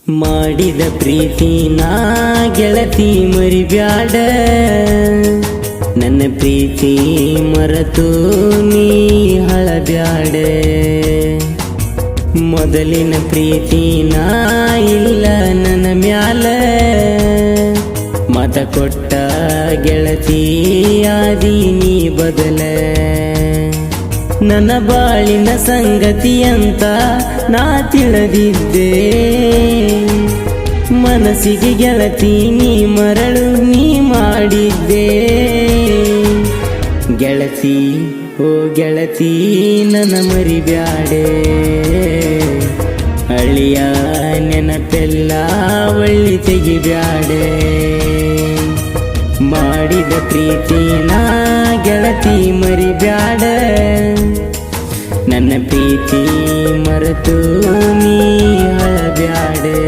ಮಾಡಿದ ಪ್ರೀತಿನ ಗೆಳತಿ ಮರಿಬ್ಯಾಡ, ನನ್ನ ಪ್ರೀತಿ ಮರೆತು ನೀ ಹಳಬ್ಯಾಡ. ಮೊದಲಿನ ಪ್ರೀತಿನ ಇಲ್ಲ ನನ್ನ ಮ್ಯಾಲ, ಮತ ಕೊಟ್ಟ ಗೆಳತಿ ಆದಿ ನೀ ಬದಲ. ನನ್ನ ಬಾಳಿನ ಸಂಗತಿ ಅಂತ ನಾ ತಿಳಿದಿದ್ದೆ, ಮನಸ್ಸಿಗೆ ಗೆಳತಿ ನೀ ಮರಳು ನೀ ಮಾಡಿದ್ದೆ. ಗೆಳತಿ ಓ ಗೆಳತಿ ನನ್ನ ಮರಿಬ್ಯಾಡೆ, ಅಳಿಯ ನೆನಪೆಲ್ಲ ಒಳ್ಳಿ ತೆಗಿಬ್ಯಾಡೆ. ಮಾಡಿದ ಪ್ರೀತಿನ ಗೆಳತಿ ಮರಿಬ್ಯಾಡ, ನನ್ನ ಪ್ರೀತಿ ಮರೆತು ನೀ ಹಳಬ್ಯಾಡೆ.